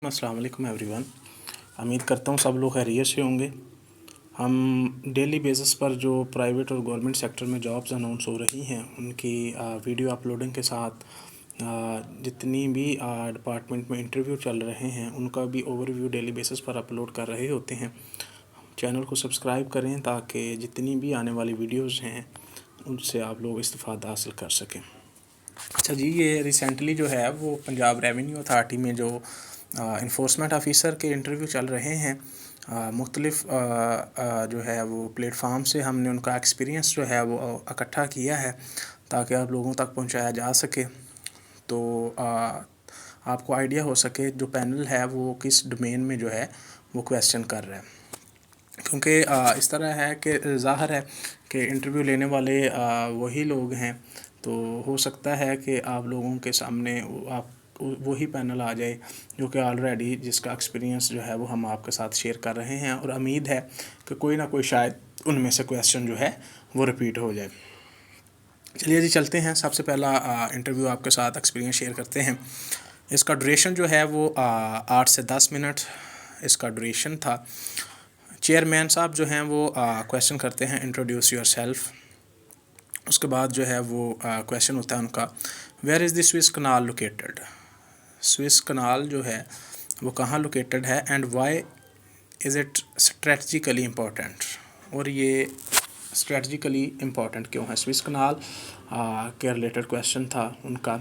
अस्सलाम वालेकुम एवरीवन। उम्मीद करता हूँ सब लोग खैरियत से होंगे। हम डेली बेसिस पर जो प्राइवेट और गवर्नमेंट सेक्टर में जॉब्स अनाउंस हो रही हैं उनकी वीडियो अपलोडिंग के साथ जितनी भी डिपार्टमेंट में इंटरव्यू चल रहे हैं उनका भी ओवरव्यू डेली बेसिस पर अपलोड कर रहे होते हैं। चैनल को सब्सक्राइब करें ताकि जितनी भी आने वाली वीडियोज़ हैं उनसे आप लोग इस्तिफ़ादा हासिल कर सकें। अच्छा जी, ये रिसेंटली जो है वो पंजाब रेवेन्यू अथॉरिटी में जो इन्फोर्समेंट ऑफिसर के इंटरव्यू चल रहे हैं। मुख्तलिफ़ जो है वो प्लेटफार्म से हमने उनका एक्सपीरियंस जो है वो इकट्ठा किया है ताकि आप लोगों तक पहुंचाया जा सके, तो आपको आइडिया हो सके जो पैनल है वो किस डोमेन में जो है वो क्वेश्चन कर रहा है। क्योंकि इस तरह है कि ज़ाहिर है कि इंटरव्यू लेने वाले वही लोग हैं, तो हो सकता है कि आप लोगों के सामने आप वही पैनल आ जाए जो कि ऑलरेडी जिसका एक्सपीरियंस जो है वो हम आपके साथ शेयर कर रहे हैं, और उम्मीद है कि कोई ना कोई शायद उनमें से क्वेश्चन जो है वो रिपीट हो जाए। चलिए जी, चलते हैं। सबसे पहला इंटरव्यू आपके साथ एक्सपीरियंस शेयर करते हैं। इसका ड्यूरेशन जो है वो 8 से 10 मिनट इसका ड्यूरेशन था। चेयरमैन साहब जो हैं वो क्वेश्चन करते हैं, इंट्रोड्यूस योर सेल्फ। उसके बाद जो है वो क्वेश्चन होता है उनका, where is the Suez canal located. Suez canal जो है वो कहाँ लोकेटेड है and why is it strategically important, और ये स्ट्रेटजिकली इम्पोर्टेंट क्यों है। स्विस कनाल के रिलेटेड क्वेश्चन था उनका।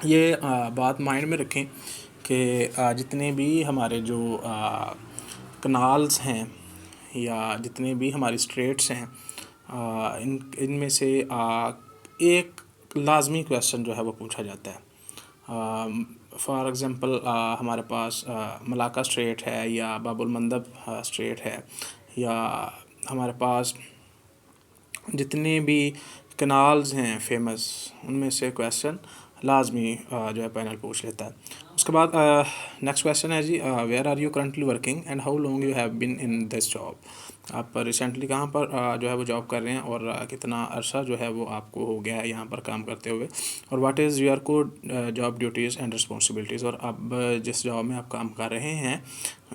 ये बात माइंड में रखें कि जितने भी हमारे जो कनाल्स हैं या जितने भी हमारी स्ट्रेट्स हैं, इनमें से एक लाजमी क्वेश्चन जो है वो पूछा जाता है। फॉर एग्ज़ाम्पल हमारे पास मलाका स्ट्रेट है या बाबुल मंदब स्ट्रेट है, या हमारे पास जितने भी कनाल्स हैं फेमस उनमें से क्वेश्चन लाजमी जो है पैनल पूछ लेता है। उसके बाद नेक्स्ट क्वेश्चन है जी, where are you currently working and how long you have been in this job. आप रिसेंटली कहाँ पर जो है वो जॉब कर रहे हैं और कितना अरसा जो है वो आपको हो गया है यहाँ पर काम करते हुए, और what is your code job duties and responsibilities. और अब जिस जॉब में आप काम कर रहे हैं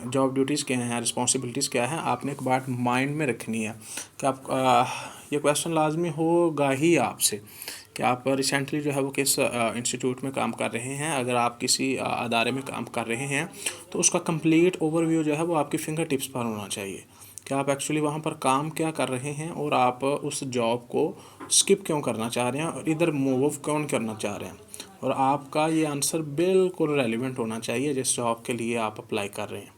जॉब ड्यूटीज़ क्या हैं, रिस्पॉन्सिबिलिटीज़ क्या हैं। आपने एक बात माइंड में रखनी है कि आप ये क्वेश्चन लाजमी होगा ही आपसे कि आप रिसेंटली जो है वो किस इंस्टीट्यूट में काम कर रहे हैं। अगर आप किसी अदारे में काम कर रहे हैं तो उसका कंप्लीट ओवरव्यू जो है वो आपकी फिंगर टिप्स पर होना चाहिए कि आप एक्चुअली वहाँ पर काम क्या कर रहे हैं और आप उस जॉब को स्किप क्यों करना चाह रहे हैं और इधर मूव कौन करना चाह रहे हैं। और आपका ये आंसर बिल्कुल रेलिवेंट होना चाहिए जिस जॉब के लिए आप अप्लाई कर रहे हैं।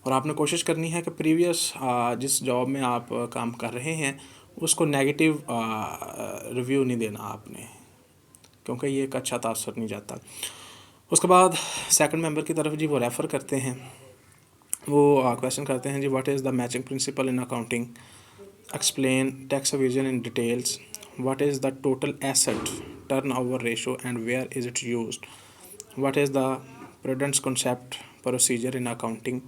और आपने कोशिश करनी है कि प्रीवियस जिस जॉब में आप काम कर रहे हैं उसको नेगेटिव रिव्यू नहीं देना आपने, क्योंकि ये एक अच्छा तासर नहीं जाता। उसके बाद सेकंड मेंबर की तरफ जी वो रेफ़र करते हैं, वो क्वेश्चन करते हैं जी, what is the matching principle in accounting, explain tax evasion in details, what is the total asset turnover ratio and where is it used, what is the prudence concept procedure in accounting,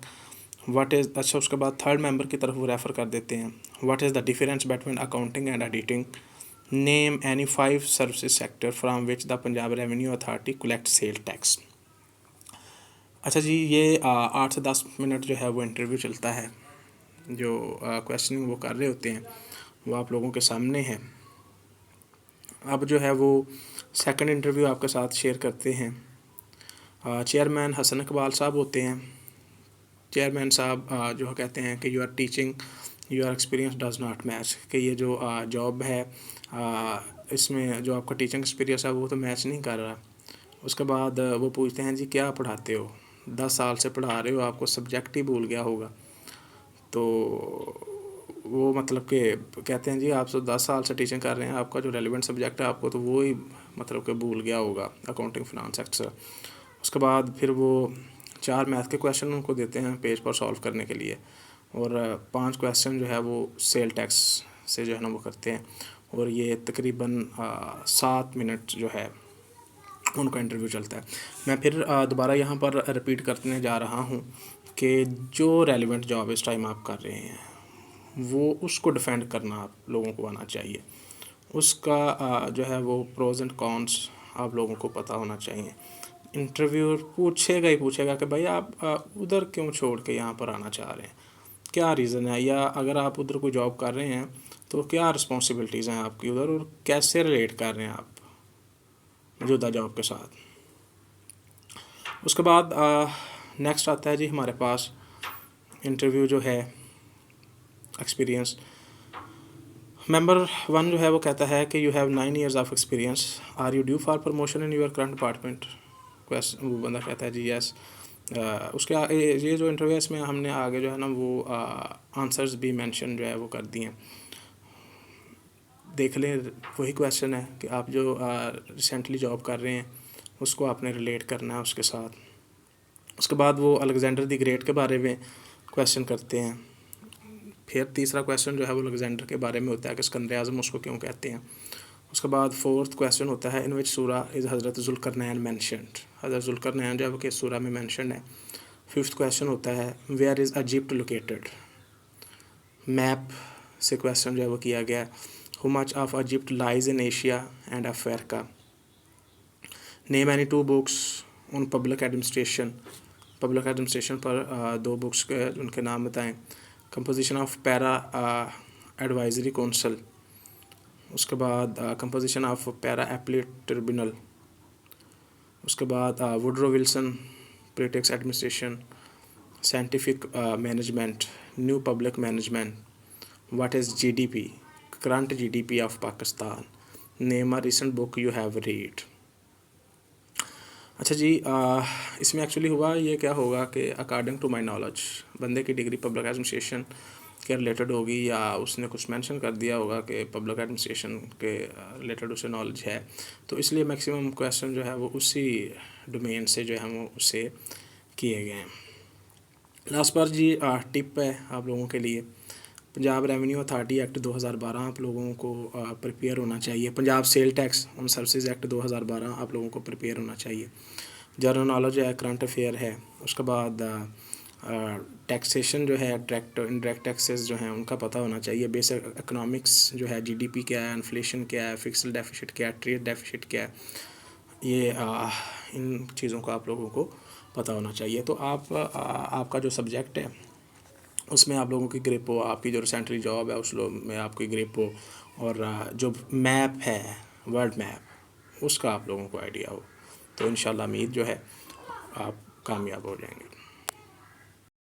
what is. अच्छा, उसके बाद third member की तरफ वो refer कर देते हैं, what is the difference between accounting and auditing, name any 5 services sector from which the Punjab revenue authority collect sale tax. अच्छा जी, ये 8 से 10 मिनट जो है वो इंटरव्यू चलता है। जो क्वेश्चनिंग वो कर रहे होते हैं वो आप लोगों के सामने है। अब जो है वो सेकंड इंटरव्यू आपके साथ शेयर करते हैं। चेयरमैन हसन इकबाल साहब होते हैं। चेयरमैन साहब जो कहते हैं कि your teaching your experience does not match, कि ये जो जॉब है इसमें जो आपका टीचिंग एक्सपीरियंस है वो तो मैच नहीं कर रहा। उसके बाद वो पूछते हैं जी क्या पढ़ाते हो, 10 साल से पढ़ा रहे हो, आपको सब्जेक्ट ही भूल गया होगा। तो वो मतलब कि कहते हैं जी आप तो 10 साल से टीचिंग कर रहे हैं, आपका जो रेलिवेंट सब्जेक्ट है आपको तो वो ही मतलब कि भूल गया होगा, अकाउंटिंग फिनांस एक्सेट्रा। उसके बाद फिर वो 4 मैथ के क्वेश्चन उनको देते हैं पेज पर सॉल्व करने के लिए, और 5 क्वेश्चन जो है वो सेल टैक्स से जो है ना वो करते हैं, और ये तकरीबन 7 मिनट जो है उनका इंटरव्यू चलता है। मैं फिर दोबारा यहाँ पर रिपीट करने जा रहा हूँ कि जो रेलिवेंट जॉब इस टाइम आप कर रहे हैं वो उसको डिफेंड करना आप लोगों को आना चाहिए। उसका जो है वो प्रोज एंड कॉन्स आप लोगों को पता होना चाहिए। इंटरव्यूअर पूछेगा ही पूछेगा कि भाई आप उधर क्यों छोड़ के यहाँ पर आना चाह रहे हैं, क्या रीज़न है, या अगर आप उधर कोई जॉब कर रहे हैं तो क्या रिस्पॉन्सिबिलिटीज़ हैं आपकी उधर और कैसे रिलेट कर रहे हैं आप मौजूदा जॉब के साथ। उसके बाद नेक्स्ट आता है जी हमारे पास इंटरव्यू जो है एक्सपीरियंस। मेंबर 1 जो है वो कहता है कि you have 9 years of experience, are you due for promotion in your current department. Question वो बंदा कहता है जी यस। उसके ये जो इंटरव्यू है इसमें हमने आगे जो है ना वो आंसर्स भी मेंशन जो है वो कर दिए हैं, देख लें। वही क्वेश्चन है कि आप जो रिसेंटली जॉब कर रहे हैं उसको आपने रिलेट करना है उसके साथ। उसके बाद वो अलेक्जेंडर द ग्रेट के बारे में क्वेश्चन करते हैं। फिर तीसरा क्वेश्चन जो है वो अलेक्जेंडर के बारे में होता है कि सिकंदर आज़म उसको क्यों कहते हैं। उसके बाद 4th क्वेश्चन होता है इन विच सूरा इज़ हज़रत ज़ुल्करनैन मैंशनड, हज़रत ज़ुल्करनैन जो है वो किस सूरा में मैंशन है। 5th क्वेश्चन होता है where is Egypt located, map से क्वेश्चन जो है वो किया गया है। How much of Egypt lies in Asia and Africa. Name any 2 books on public administration, public administration पर 2 बुक्स के उनके नाम बताएं। Composition of para advisory council. उसके बाद composition of para appellate tribunal. उसके बाद Woodrow Wilson politics administration, scientific management, new public management, what is GDP, current GDP of Pakistan, name a recent book you have read. अच्छा जी, इसमें actually हुआ ये क्या होगा कि अकॉर्डिंग टू माय नॉलेज बंदे की डिग्री पब्लिक एडमिनिस्ट्रेशन के रिलेटेड होगी, या उसने कुछ मेंशन कर दिया होगा कि पब्लिक एडमिनिस्ट्रेशन के रिलेटेड उसे नॉलेज है, तो इसलिए मैक्सिमम क्वेश्चन जो है वो उसी डोमेन से जो है वो उससे किए गए हैं। लास्ट पर जी टिप है आप लोगों के लिए, पंजाब रेवेन्यू अथॉरिटी एक्ट 2012 आप लोगों को प्रिपेयर होना चाहिए। Punjab sale tax and services act 2012 आप लोगों को प्रिपेयर होना चाहिए। जनरल नॉलेज है, करंट अफेयर है। उसके बाद टैक्सेशन जो है, डायरेक्ट इनडायरेक्ट टैक्सेस जो हैं उनका पता होना चाहिए। बेसिक इकोनॉमिक्स जो है, जीडीपी क्या है, इन्फ्लेशन क्या है, फिक्स्ड डेफिसिट क्या है, ट्रेड डेफिसिट क्या है, ये इन चीज़ों का आप लोगों को पता होना चाहिए। तो आपका जो सब्जेक्ट है उसमें आप लोगों की ग्रिप हो, आपकी जो रिसेंटली जॉब है उस में आपकी ग्रिप हो, और जो मैप है वर्ल्ड मैप उसका आप लोगों को आइडिया हो, तो इंशाल्लाह उम्मीद जो है आप कामयाब हो जाएंगे।